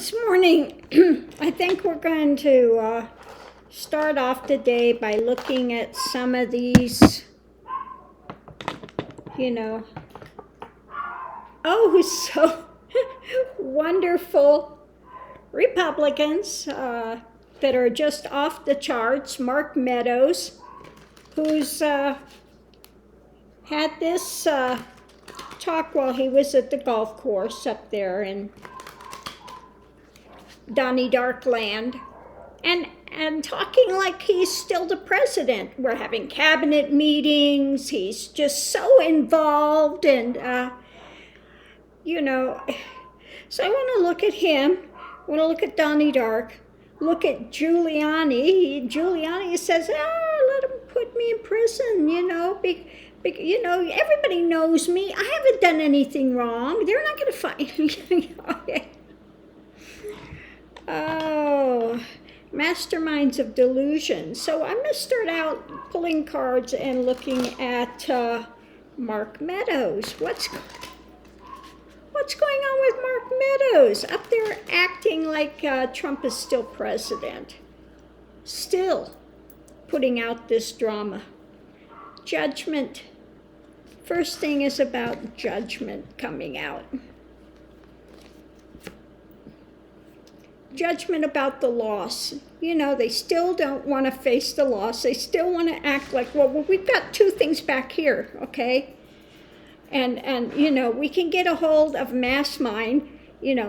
This morning, I think we're going to start off the day by looking at some of these, so wonderful Republicans that are just off the charts. Mark Meadows, who's had this talk while he was at the golf course up there in Donny Dark land, and talking like he's still the president. We're having cabinet meetings. He's just so involved, and so I want to look at him. I want to look at Donny Dark. Look at Giuliani. Giuliani says, let him put me in prison. Everybody knows me. I haven't done anything wrong. They're not going to find me. Oh, masterminds of delusion. So I'm going to start out pulling cards and looking at Mark Meadows. What's going on with Mark Meadows? Up there acting like Trump is still president. Still putting out this drama. Judgment. First thing is about judgment coming out. Judgment about the loss. They still don't want to face the loss. They still want to act like, well, we've got two things back here, okay? And we can get a hold of mass mind, and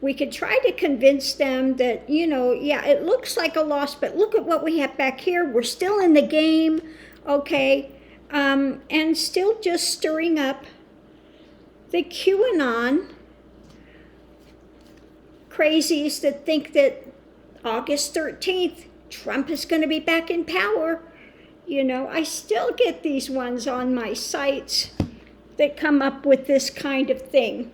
we could try to convince them that, it looks like a loss, but look at what we have back here. We're still in the game, okay? And still just stirring up the QAnon crazies that think that August 13th, Trump is going to be back in power. I still get these ones on my sites that come up with this kind of thing.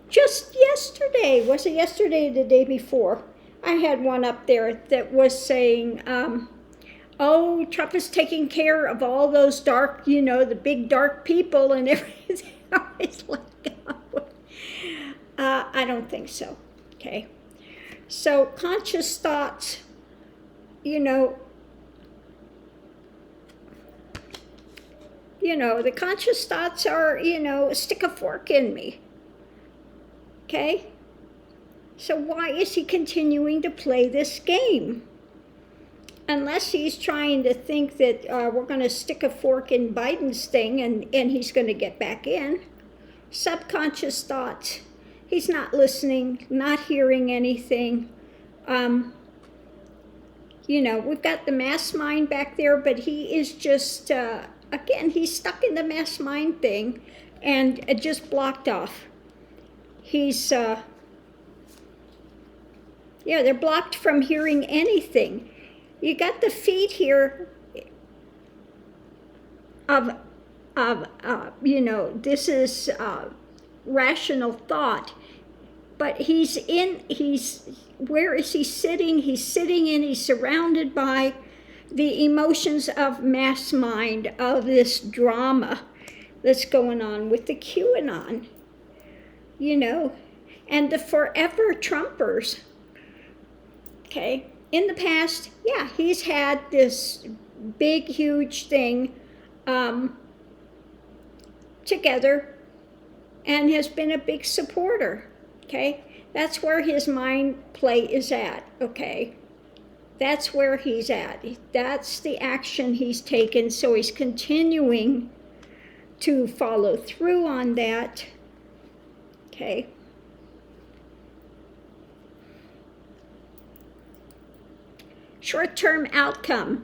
Just yesterday, was it yesterday or the day before? I had one up there that was saying, Trump is taking care of all those dark, the big dark people and everything. It's like, I don't think so, okay? So conscious thoughts, the conscious thoughts are, stick a fork in me, okay? So why is he continuing to play this game? Unless he's trying to think that we're going to stick a fork in Biden's thing and he's going to get back in. Subconscious thoughts. He's not listening, not hearing anything. We've got the mass mind back there, but he is just, again, he's stuck in the mass mind thing and just blocked off. He's, they're blocked from hearing anything. You got the feet here of this is rational thought, but where is he sitting? He's sitting and he's surrounded by the emotions of mass mind, of this drama that's going on with the QAnon, and the forever Trumpers, okay? In the past, he's had this big, huge thing together and has been a big supporter, okay? That's where his mind play is at, okay? That's where he's at. That's the action he's taken, so he's continuing to follow through on that, okay? Short-term outcome.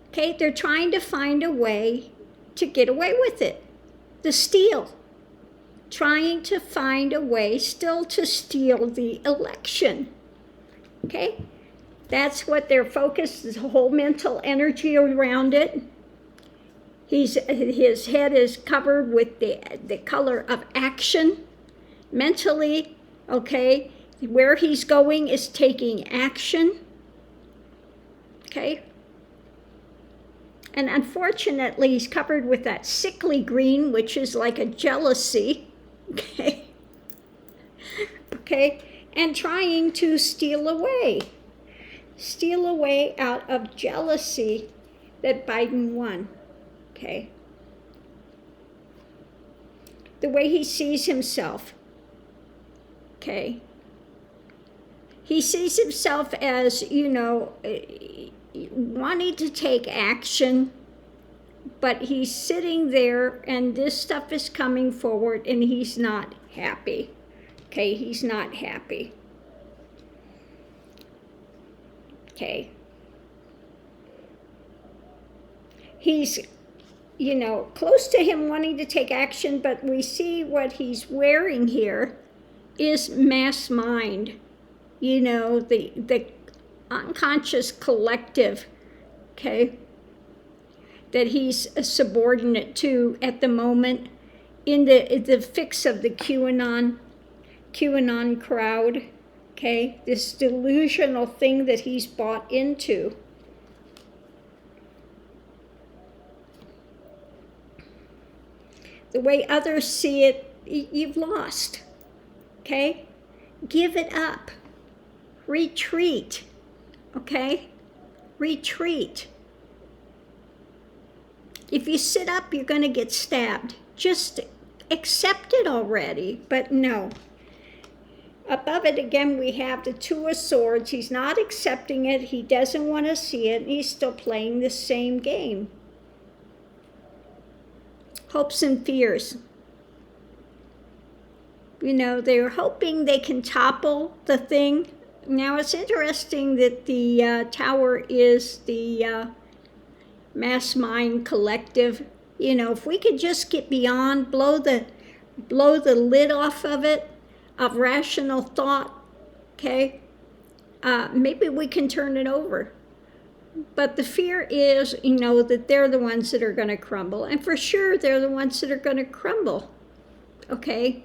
Okay, they're trying to find a way to get away with it. The steal. Trying to find a way still to steal the election. Okay? That's what their focus is, the whole mental energy around it. His head is covered with the color of action. Mentally, okay? Where he's going is taking action, okay? And unfortunately, he's covered with that sickly green, which is like a jealousy, okay? Okay, and trying to steal away out of jealousy that Biden won, okay? The way he sees himself, okay? He sees himself as, wanting to take action, but he's sitting there and this stuff is coming forward and he's not happy. Okay, he's not happy. Okay. He's, close to him wanting to take action, but we see what he's wearing here is mass mind. The unconscious collective, okay, that he's a subordinate to at the moment in the fix of the QAnon crowd, okay, this delusional thing that he's bought into. The way others see it, you've lost, okay? Give it up. Retreat, okay? Retreat. If you sit up, you're going to get stabbed. Just accept it already, but no. Above it again, we have the Two of Swords. He's not accepting it. He doesn't want to see it, and he's still playing the same game. Hopes and fears. They're hoping they can topple the thing. Now, it's interesting that the tower is the mass mind collective. If we could just get beyond, blow the lid off of it, of rational thought, okay, maybe we can turn it over. But the fear is, that they're the ones that are going to crumble. And for sure, they're the ones that are going to crumble, okay?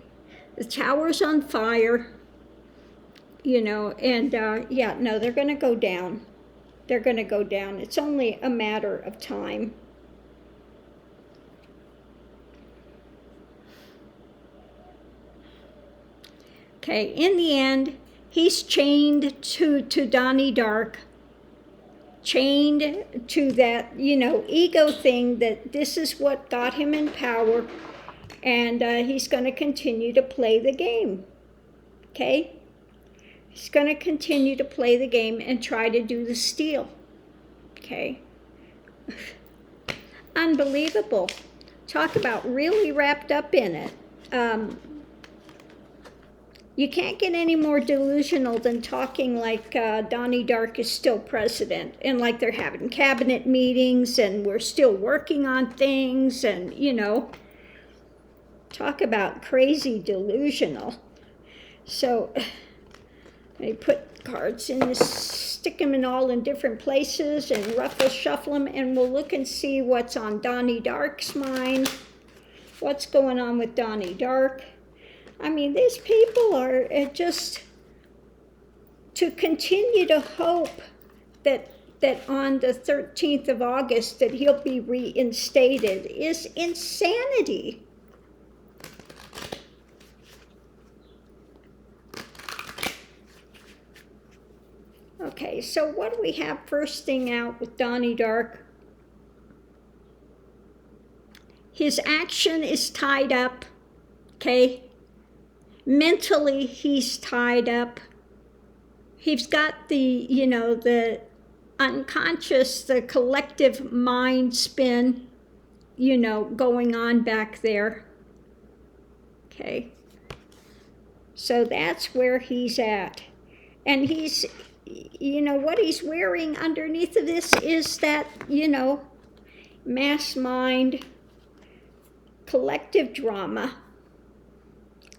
The tower's on fire, and they're going to go down. They're going to go down. It's only a matter of time. Okay, in the end, he's chained to Donny Dark, chained to that, ego thing that this is what got him in power, and he's going to continue to play the game, okay? He's going to continue to play the game and try to do the steal, okay? Unbelievable. Talk about really wrapped up in it. You can't get any more delusional than talking like Donny Dark is still president and like they're having cabinet meetings and we're still working on things and, talk about crazy delusional. So they put cards in this, stick them in all in different places and shuffle them, and we'll look and see what's on Donny Dark's mind, what's going on with Donny Dark. I mean, these people are just to continue to hope that on the 13th of August that he'll be reinstated is insanity. Okay, so what do we have first thing out with Donny Dark? His action is tied up, okay? Mentally, he's tied up. He's got the, the unconscious, the collective mind spin, going on back there. Okay. So that's where he's at. And he's, what he's wearing underneath of this is that, mass mind, collective drama.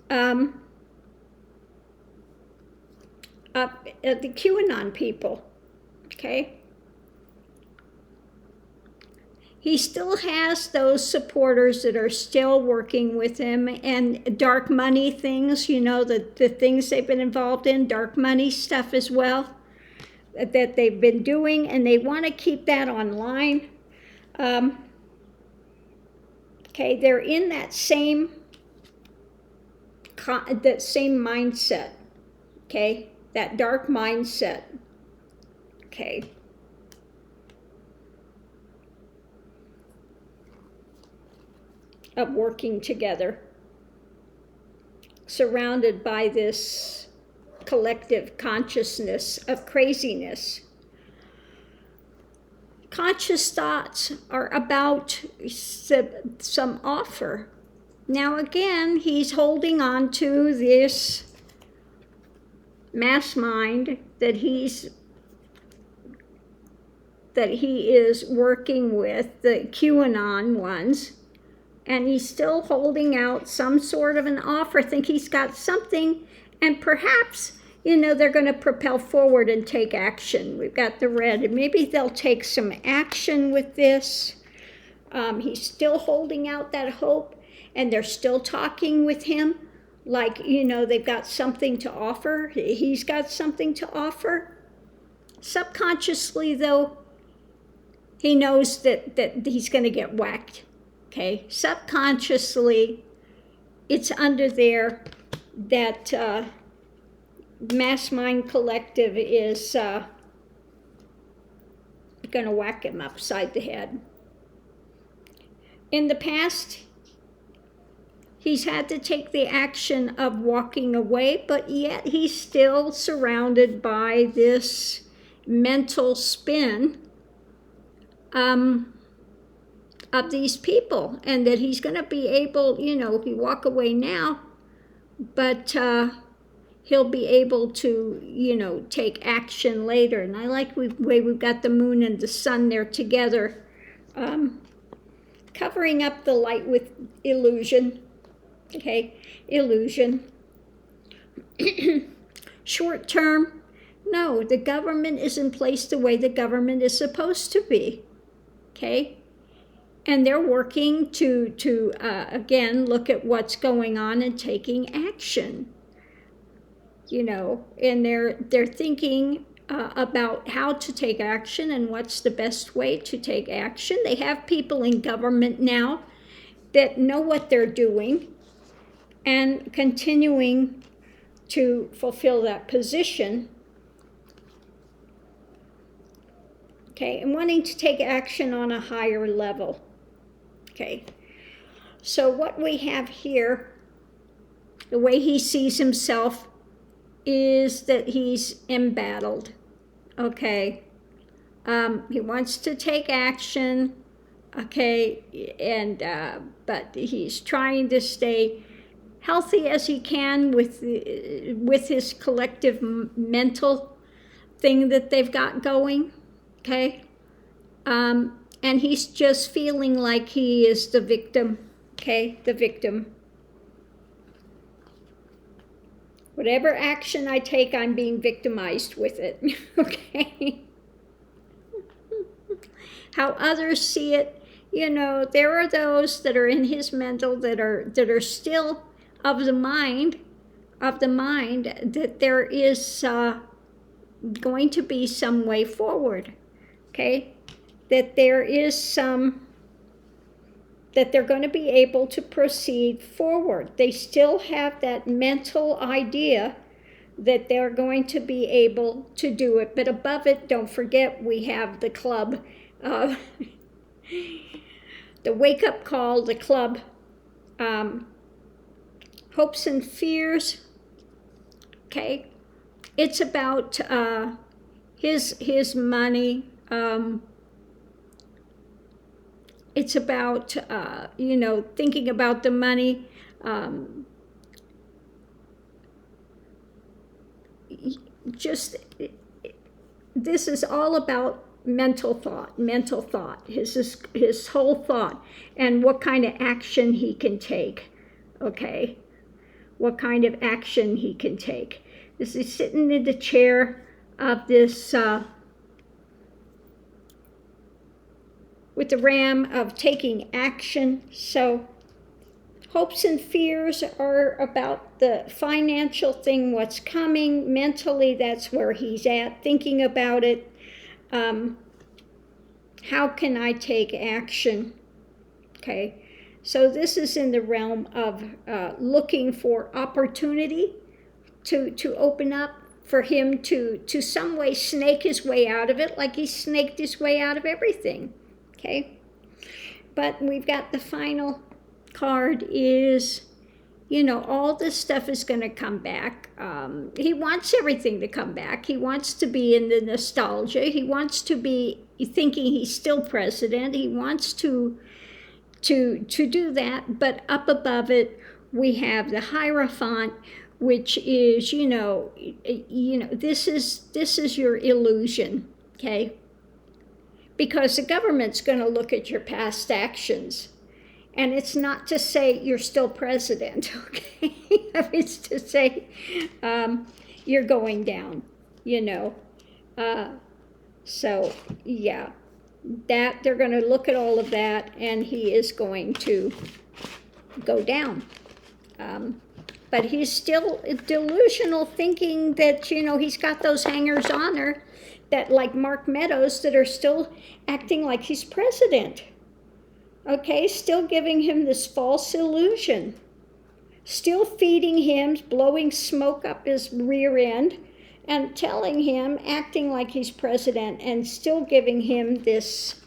The QAnon people, okay? He still has those supporters that are still working with him, and dark money things, the things they've been involved in, dark money stuff as well, that they've been doing, and they want to keep that online. Okay, they're in that same mindset. Okay, that dark mindset. Okay. Of working together, surrounded by this collective consciousness of craziness. Conscious thoughts are about some offer. Now again, he's holding on to this mass mind that he is working with, the QAnon ones, and he's still holding out some sort of an offer, think he's got something, and perhaps, they're going to propel forward and take action. We've got the red, and maybe they'll take some action with this. He's still holding out that hope, and they're still talking with him like, they've got something to offer. He's got something to offer. Subconsciously, though, he knows that he's going to get whacked. Okay, subconsciously, it's under there that mass mind collective is going to whack him upside the head. In the past, he's had to take the action of walking away, but yet he's still surrounded by this mental spin of these people, and that he's going to be able, he walk away now, but he'll be able to, take action later. And I like the way we've got the moon and the sun there together, covering up the light with illusion. Okay, illusion. Short term, no, the government is in place the way the government is supposed to be. Okay. And they're working to again, look at what's going on and taking action. And they're thinking about how to take action and what's the best way to take action. They have people in government now that know what they're doing and continuing to fulfill that position. Okay, and wanting to take action on a higher level. Okay, so what we have here, the way he sees himself, is that he's embattled. Okay, he wants to take action. Okay, and but he's trying to stay healthy as he can with his collective mental thing that they've got going. Okay. And he's just feeling like he is the victim, okay, the victim. Whatever action I take, I'm being victimized with it, okay? How others see it, there are those that are in his mental that are still of the mind that there is going to be some way forward, okay? That there is that they're going to be able to proceed forward. They still have that mental idea that they're going to be able to do it. But above it, don't forget, we have the club, the wake-up call, the club, hopes and fears, okay? It's about his money. It's about, thinking about the money. This is all about mental thought, his whole thought, and what kind of action he can take, okay? What kind of action he can take. This is sitting in the chair of this, with the ram of taking action. So hopes and fears are about the financial thing, what's coming. Mentally, that's where he's at, thinking about it. How can I take action? Okay, so this is in the realm of looking for opportunity to open up, for him to some way snake his way out of it, like he snaked his way out of everything. Okay, but we've got the final card is, all this stuff is going to come back. He wants everything to come back. He wants to be in the nostalgia. He wants to be thinking he's still president. He wants to do that, but up above it, we have the Hierophant, which is, this is your illusion, okay? Because the government's going to look at your past actions. And it's not to say you're still president, okay? It's to say you're going down, So, yeah, that they're going to look at all of that, and he is going to go down. But he's still delusional, thinking that, he's got those hangers-on that, like Mark Meadows, that are still acting like he's president. Okay, still giving him this false illusion, still feeding him, blowing smoke up his rear end, and telling him, acting like he's president, and still giving him this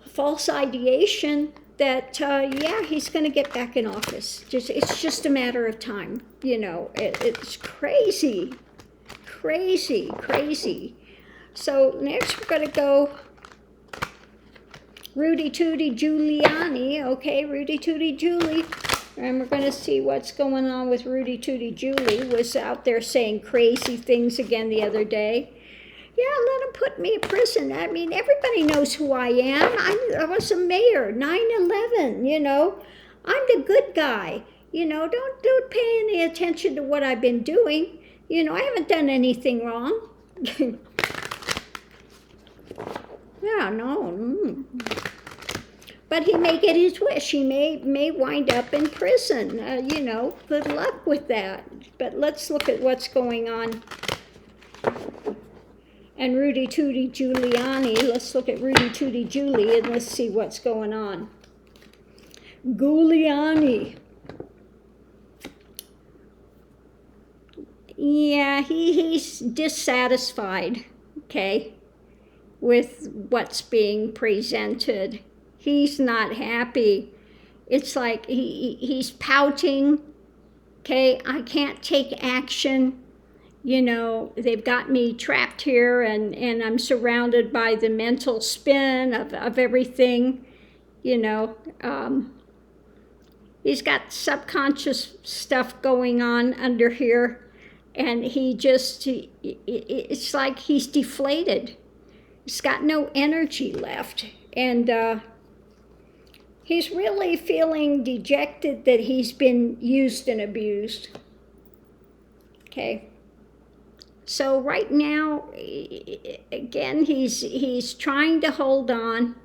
false ideation that, he's going to get back in office. It's just a matter of time. It's crazy, crazy, crazy. So next we're going to go Rudy Giuliani, okay, Rudy Giuliani, and we're going to see what's going on with Rudy Giuliani. Was out there saying crazy things again the other day. Yeah, let him put me in prison. I mean, everybody knows who I am. I was a mayor, 9/11, I'm the good guy. Don't pay any attention to what I've been doing. I haven't done anything wrong. Yeah, no. But he may get his wish. He may wind up in prison. Good luck with that. But let's look at what's going on. And Rudy Giuliani, let's look at Rudy Giuliani and let's see what's going on. Giuliani. Yeah, he's dissatisfied, okay, with what's being presented. He's not happy. It's like he's pouting, okay, I can't take action. They've got me trapped here, and I'm surrounded by the mental spin of everything. He's got subconscious stuff going on under here, and it's like he's deflated. He's got no energy left, and he's really feeling dejected that he's been used and abused. Okay. So right now, again, he's trying to hold on,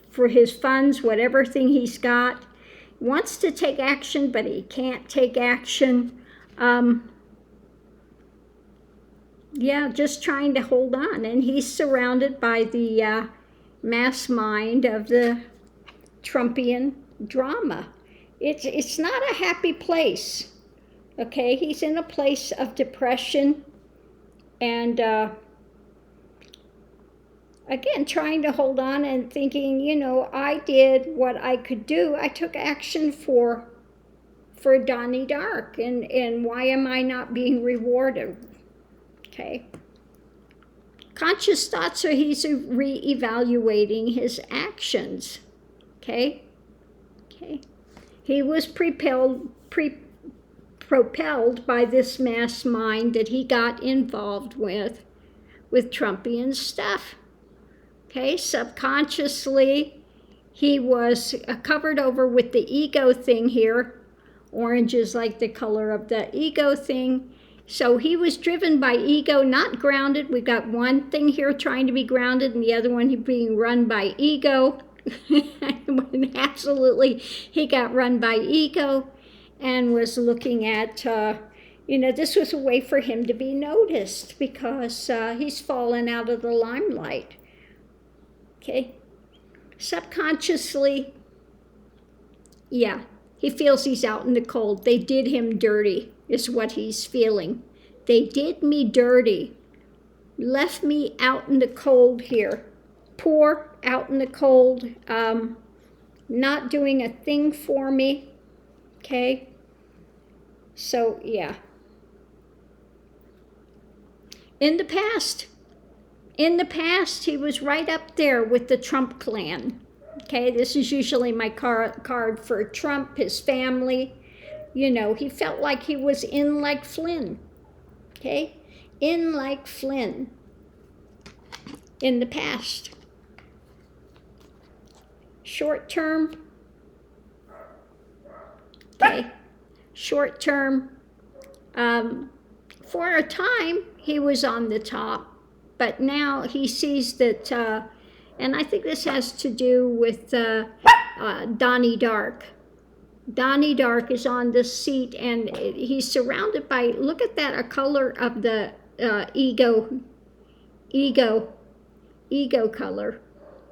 for his funds, whatever thing he's got. Wants to take action, but he can't take action. Just trying to hold on. And he's surrounded by the mass mind of the Trumpian drama. It's not a happy place. Okay, he's in a place of depression and, again, trying to hold on and thinking, I did what I could do. I took action for Donny Dark, and why am I not being rewarded? Okay. Conscious thoughts are he's re-evaluating his actions. Okay. He was propelled by this mass mind that he got involved with Trumpian stuff. Okay, subconsciously, he was covered over with the ego thing here. Orange is like the color of the ego thing. So he was driven by ego, not grounded. We've got one thing here trying to be grounded and the other one being run by ego. Absolutely, he got run by ego and was looking at, You know, this was a way for him to be noticed because he's fallen out of the limelight. Okay? Subconsciously, yeah, he feels he's out in the cold. They did him dirty, is what he's feeling. They did me dirty. Left me out in the cold here. Poor, out in the cold, not doing a thing for me. Okay? So, yeah. In the past, he was right up there with the Trump clan. Okay, this is usually my card for Trump, his family. You know, he felt like he was in like Flynn. Okay, in like Flynn in the past. Short term. Okay, short term. For a time, he was on the top. But now he sees that, and I think this has to do with Donny Dark. Donny Dark is on this seat, and he's surrounded by, look at that, a color of the ego color,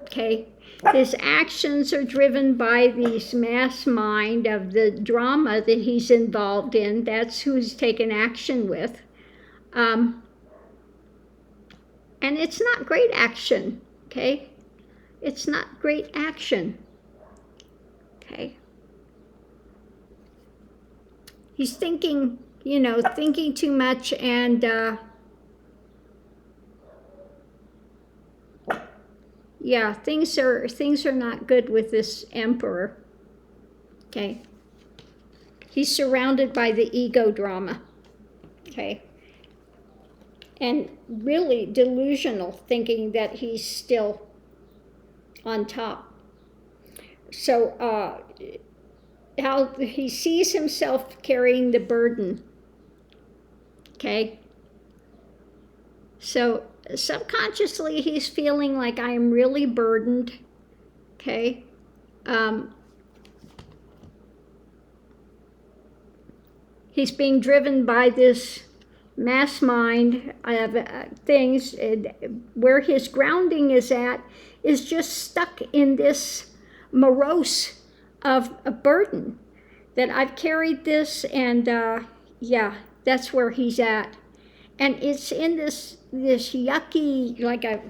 okay? His actions are driven by this mass mind of the drama that he's involved in. That's who he's taken action with. And it's not great action, okay? It's not great action, okay? He's thinking, you know, thinking too much, and yeah, things are not good with this emperor, okay? He's surrounded by the ego drama, okay? And really delusional, thinking that he's still on top. So how he sees himself carrying the burden, okay? So subconsciously he's feeling like, I am really burdened, okay? He's being driven by this mass mind of things, where his grounding is at is just stuck in this morose of a burden that I've carried this, and yeah, that's where he's at. And it's in this yucky, like a,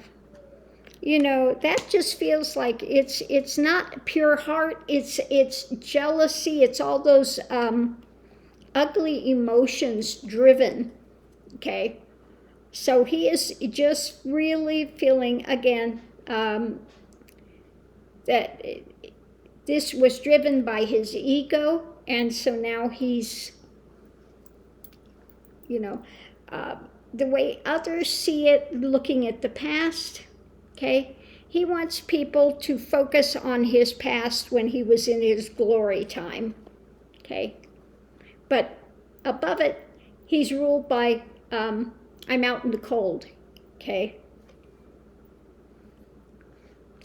you know, that just feels like it's not pure heart, it's jealousy, it's all those ugly emotions driven. Okay, so he is just really feeling, again, that this was driven by his ego, and so now he's, you know, the way others see it, looking at the past, okay? He wants people to focus on his past when he was in his glory time, okay? But above it, he's ruled by, I'm out in the cold, okay?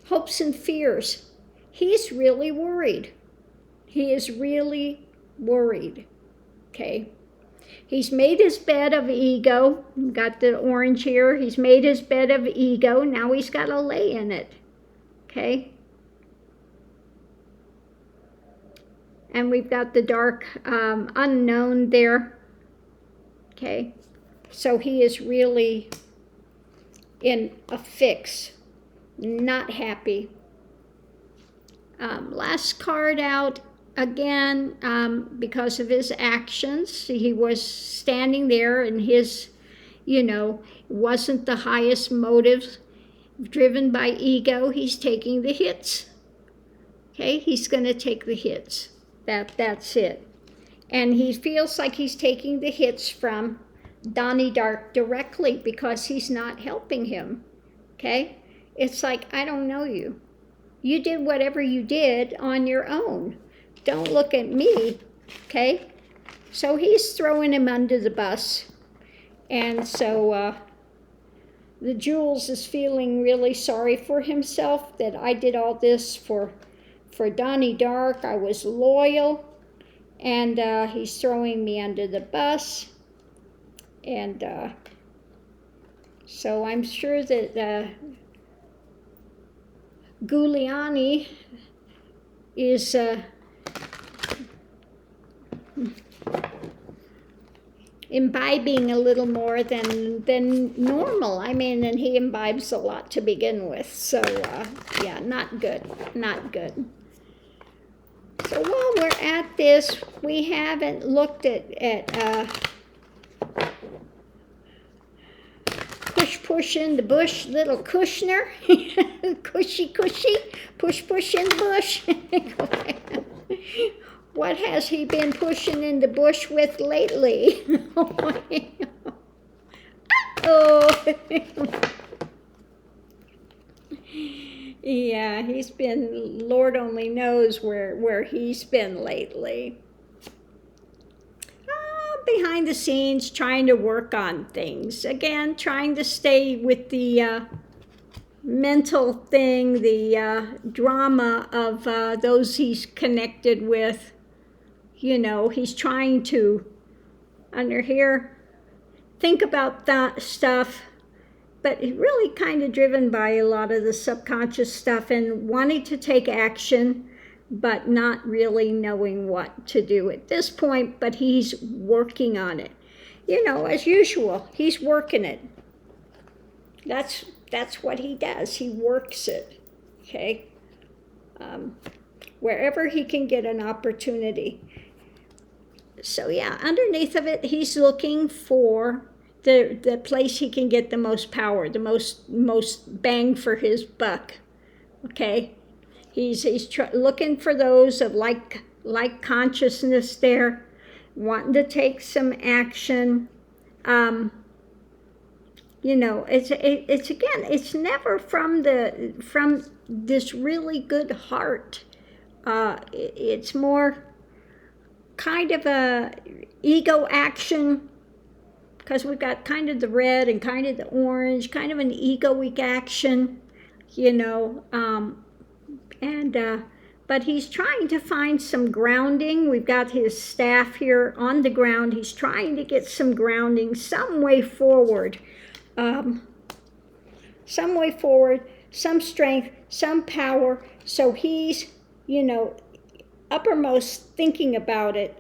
Hopes and fears. He's really worried. He is really worried, okay? He's made his bed of ego. Got the orange here. He's made his bed of ego. Now he's got to lay in it, okay? And we've got the dark unknown there, okay? So he is really in a fix, not happy. Last card out, again, because of his actions. He was standing there, and his, you know, wasn't the highest motive, driven by ego. He's taking the hits, okay? He's going to take the hits. That's it. And he feels like he's taking the hits from Donny Dark directly because he's not helping him, okay? It's like, I don't know you. You did whatever you did on your own. Don't look at me, okay? So he's throwing him under the bus. And so the Jules is feeling really sorry for himself, that I did all this for Donny Dark. I was loyal, and he's throwing me under the bus. And so I'm sure that Giuliani is imbibing a little more than normal. I mean, and he imbibes a lot to begin with. So, yeah, not good, not good. So while we're at this, we haven't looked at push in the bush, little Kushner, cushy, push in the bush. What has he been pushing in the bush with lately? Oh. Yeah, he's been, Lord only knows where he's been lately. Behind the scenes, trying to work on things. Again, trying to stay with the mental thing, the drama of those he's connected with. You know, he's trying to, under here, think about that stuff, but really kind of driven by a lot of the subconscious stuff and wanting to take action, but not really knowing what to do at this point, but he's working on it. You know, as usual, he's working it. That's what he does. He works it, okay? Wherever he can get an opportunity. So yeah, underneath of it, he's looking for the place he can get the most power, the most bang for his buck, okay? He's looking for those of like consciousness there, wanting to take some action. You know, it's again, it's never from this really good heart. It's more kind of a ego action, because we've got kind of the red and kind of the orange, kind of an egoic action, you know. But he's trying to find some grounding. We've got his staff here on the ground. He's trying to get some grounding, some way forward, some strength, some power. So he's, you know, uppermost thinking about it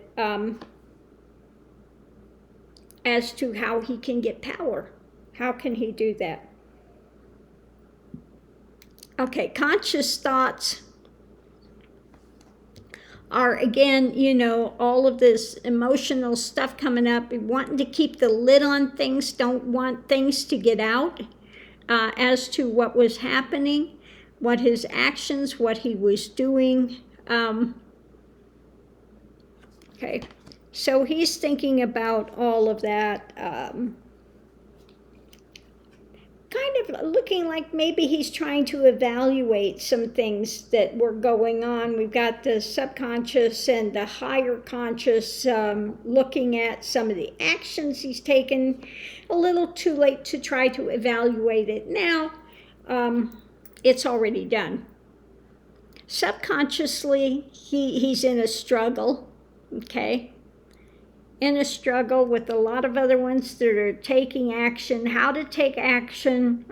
as to how he can get power. How can he do that? Okay, conscious thoughts are, again, you know, all of this emotional stuff coming up, wanting to keep the lid on things, don't want things to get out as to what was happening, what his actions, what he was doing. Okay, so he's thinking about all of that. Kind of looking like maybe he's trying to evaluate some things that were going on. We've got the subconscious and the higher conscious looking at some of the actions he's taken. A little too late to try to evaluate it now. It's already done. Subconsciously, he's in a struggle, okay? In a struggle with a lot of other ones that are taking action, how to take action.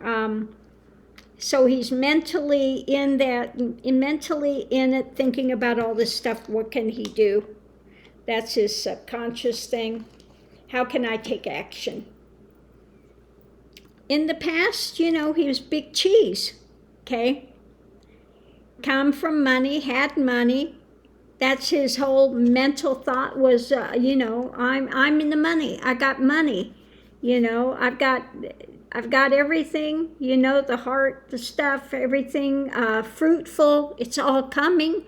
So he's mentally in it, thinking about all this stuff. What can he do? That's his subconscious thing. How can I take action? In the past, you know, he was big cheese, okay? Come from money, had money. That's his whole mental thought was, you know, I'm in the money. I got money. You know, I've got everything, you know, the heart, the stuff, everything fruitful. It's all coming.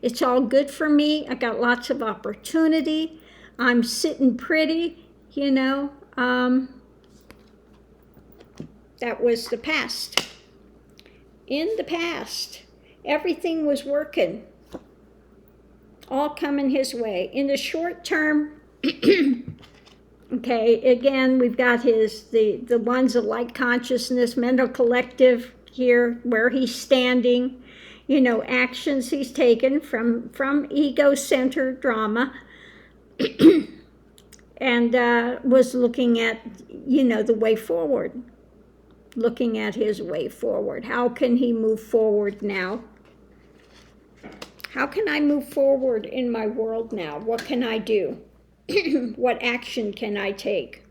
It's all good for me. I got lots of opportunity. I'm sitting pretty, you know. That was the past. In the past, everything was working. All coming his way. In the short term, okay, again, we've got the ones of light consciousness, mental collective here, where he's standing, you know, actions he's taken from ego-centered drama. and was looking at, the way forward, looking at his way forward. How can he move forward now? How can I move forward in my world now? What can I do? What action can I take?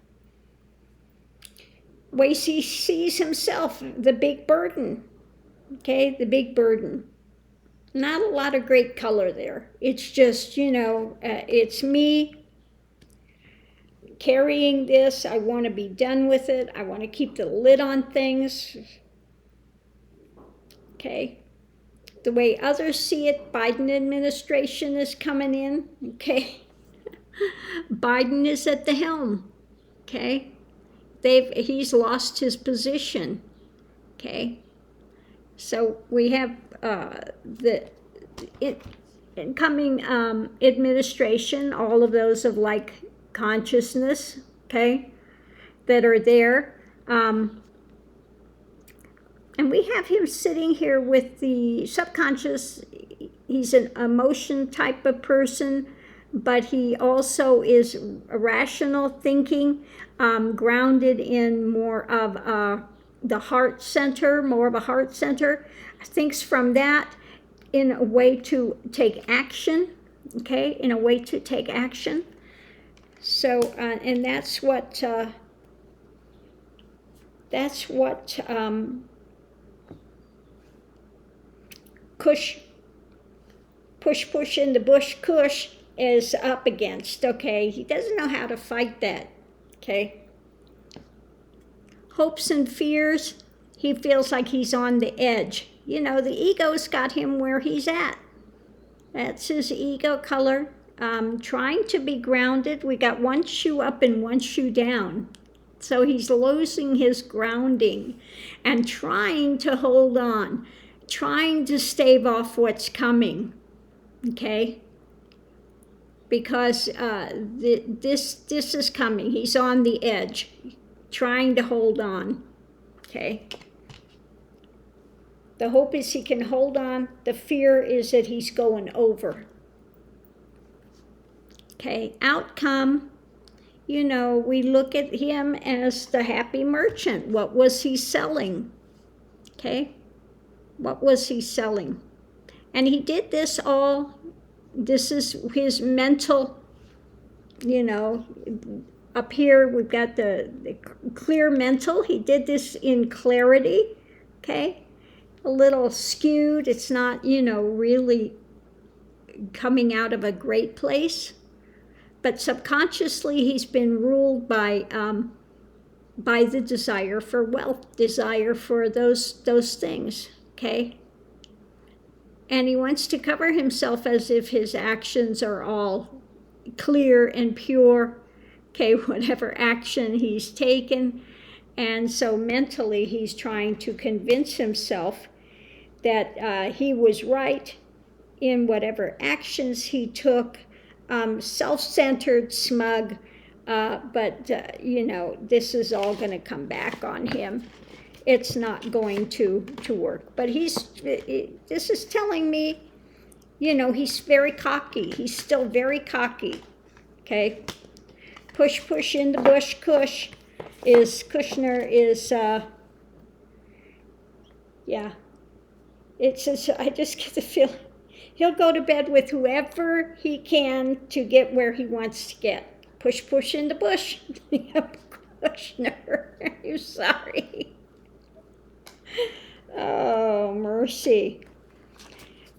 Ways he sees himself, the big burden. Okay, the big burden. Not a lot of great color there. It's just, it's me carrying this. I want to be done with it. I want to keep the lid on things. Okay. The way others see it, Biden administration is coming in. Okay. Biden is at the helm. Okay. He's lost his position. Okay. So we have the incoming administration, all of those of like consciousness, okay, that are there. And we have him sitting here with the subconscious. He's an emotion type of person, but he also is rational thinking, grounded in more of the heart center, more of a heart center. Thinks from that in a way to take action, okay, in a way to take action. So, and that's what Kush, push in the bush Kush is up against, okay? He doesn't know how to fight that, okay? Hopes and fears, he feels like he's on the edge. The ego's got him where he's at. That's his ego color. Trying to be grounded. We got one shoe up and one shoe down. So he's losing his grounding and trying to hold on, trying to stave off what's coming, okay? Because this is coming. He's on the edge, trying to hold on, okay? The hope is he can hold on. The fear is that he's going over. Okay, outcome, we look at him as the happy merchant. What was he selling? Okay, what was he selling? And he did this all, this is his mental, up here we've got the clear mental. He did this in clarity, okay? A little skewed. It's not, really coming out of a great place. But subconsciously, he's been ruled by the desire for wealth, desire for those things, okay? And he wants to cover himself as if his actions are all clear and pure, okay, whatever action he's taken. And so mentally, he's trying to convince himself that he was right in whatever actions he took, self-centered, smug, but this is all going to come back on him. It's not going to work. But this is telling me, he's very cocky. He's still very cocky, okay? Push in the bush, Kushner is, yeah. It says, I just get the feeling he'll go to bed with whoever he can to get where he wants to get. Push in the bush. Kushner, I'm sorry. Oh, mercy.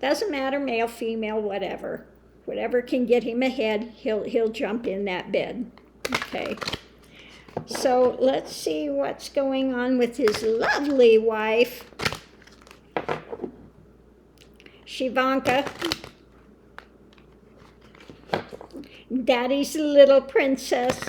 Doesn't matter, male, female, whatever. Whatever can get him ahead, he'll jump in that bed. Okay. So let's see what's going on with his lovely wife, Ivanka. Daddy's little princess.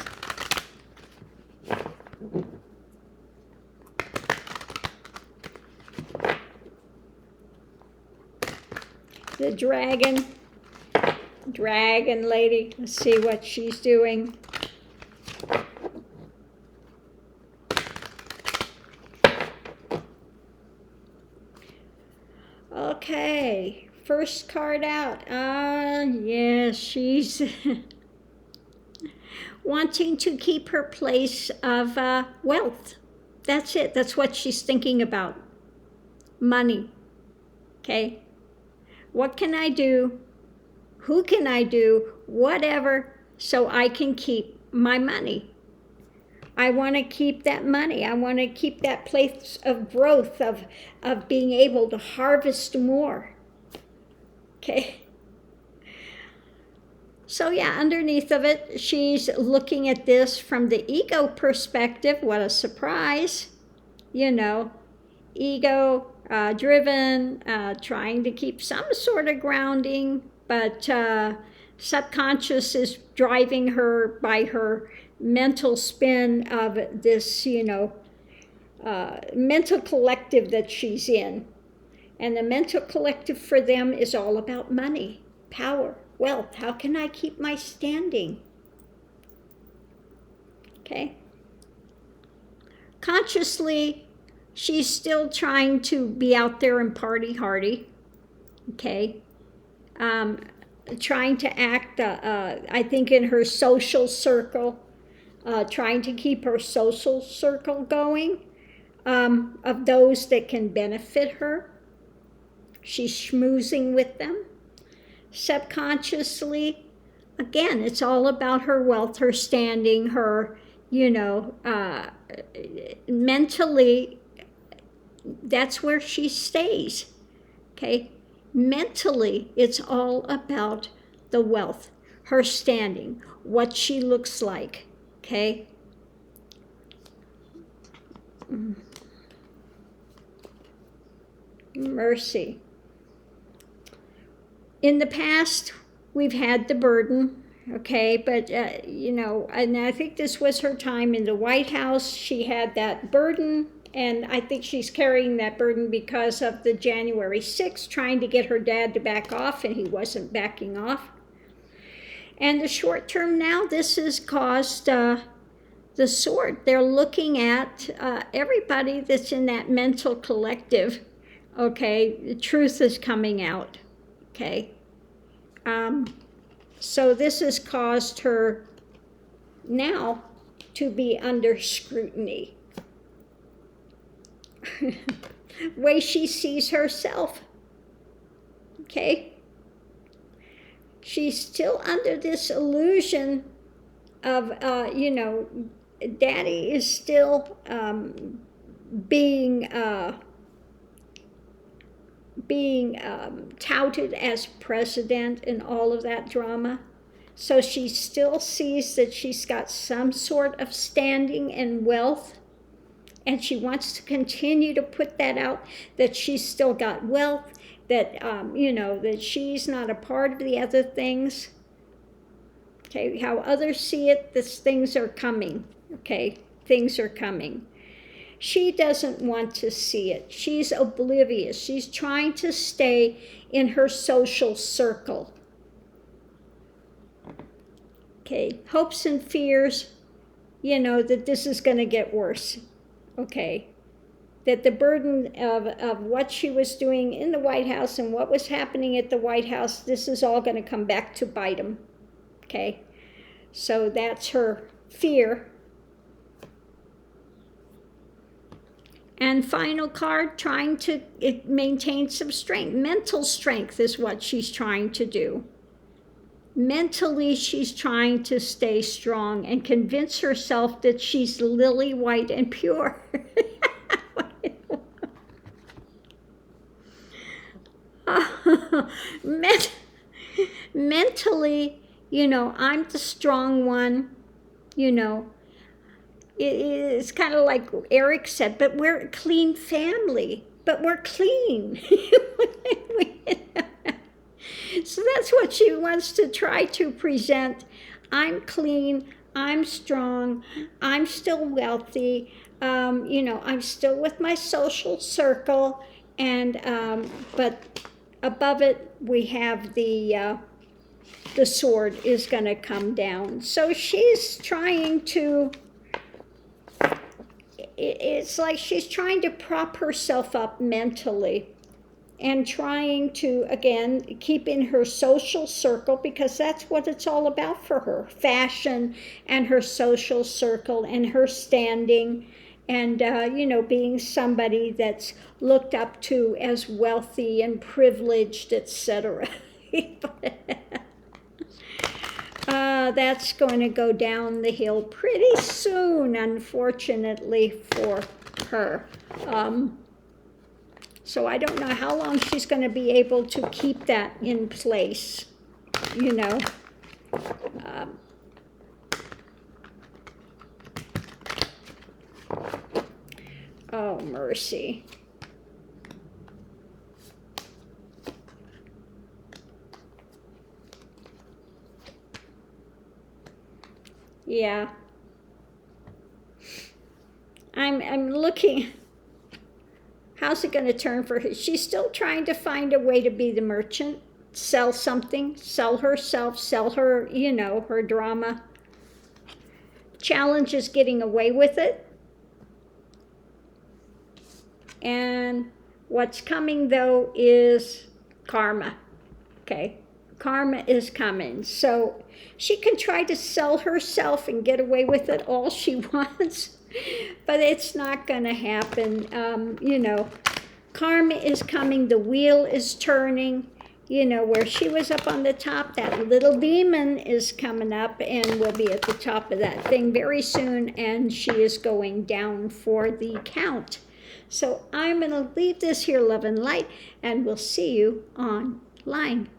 The dragon lady. Let's see what she's doing. Okay, first card out. Yes, she's wanting to keep her place of wealth. That's it. That's what she's thinking about. Money. Okay? What can I do? Who can I do? Whatever, so I can keep my money. I want to keep that money. I want to keep that place of growth, of being able to harvest more. Okay? So yeah, underneath of it, she's looking at this from the ego perspective. What a surprise. You know, ego driven, trying to keep some sort of grounding, but subconscious is driving her by her mental spin of this, mental collective that she's in. And the mental collective for them is all about money, power, wealth. How can I keep my standing? Okay. Consciously, she's still trying to be out there and party hardy. Okay. Trying to act, I think, in her social circle, trying to keep her social circle going of those that can benefit her. She's schmoozing with them. Subconsciously, again, it's all about her wealth, her standing, her, mentally, that's where she stays. Okay? Mentally, it's all about the wealth, her standing, what she looks like. Okay? Mercy. In the past, we've had the burden, okay, but, and I think this was her time in the White House. She had that burden, and I think she's carrying that burden because of the January 6th, trying to get her dad to back off, and he wasn't backing off. And the short term now, this has caused the sword. They're looking at everybody that's in that mental collective, okay, the truth is coming out. Okay, so this has caused her now to be under scrutiny. Way she sees herself. Okay, she's still under this illusion of, Daddy is still being touted as president and all of that drama. So she still sees that she's got some sort of standing and wealth, and she wants to continue to put that out, that she's still got wealth, that, that she's not a part of the other things. Okay, how others see it, things are coming. Okay, things are coming. She doesn't want to see it. She's oblivious. She's trying to stay in her social circle. Okay, hopes and fears, that this is going to get worse. Okay, that the burden of what she was doing in the White House and what was happening at the White House, this is all going to come back to bite them. Okay, so that's her fear. And final card, trying to maintain some strength. Mental strength is what she's trying to do. Mentally, she's trying to stay strong and convince herself that she's lily white and pure. Mentally, I'm the strong one, It's kind of like Eric said, but we're a clean family, but we're clean. So that's what she wants to try to present. I'm clean, I'm strong, I'm still wealthy, I'm still with my social circle, and but above it we have the sword is going to come down. So she's trying to, it's like she's trying to prop herself up mentally, and trying to, again, keep in her social circle, because that's what it's all about for her, fashion and her social circle and her standing, and being somebody that's looked up to as wealthy and privileged, etc. That's going to go down the hill pretty soon, unfortunately for her. So I don't know how long she's going to be able to keep that in place, Oh, mercy. Yeah. I'm looking. How's it going to turn for her? She's still trying to find a way to be the merchant, sell something, sell herself, sell her, her drama. Challenge is getting away with it. And what's coming, though, is karma. Okay? Karma is coming. So she can try to sell herself and get away with it all she wants, but it's not going to happen. Karma is coming. The wheel is turning. Where she was up on the top, that little demon is coming up and will be at the top of that thing very soon, and she is going down for the count. So I'm going to leave this here, love and light, and we'll see you online.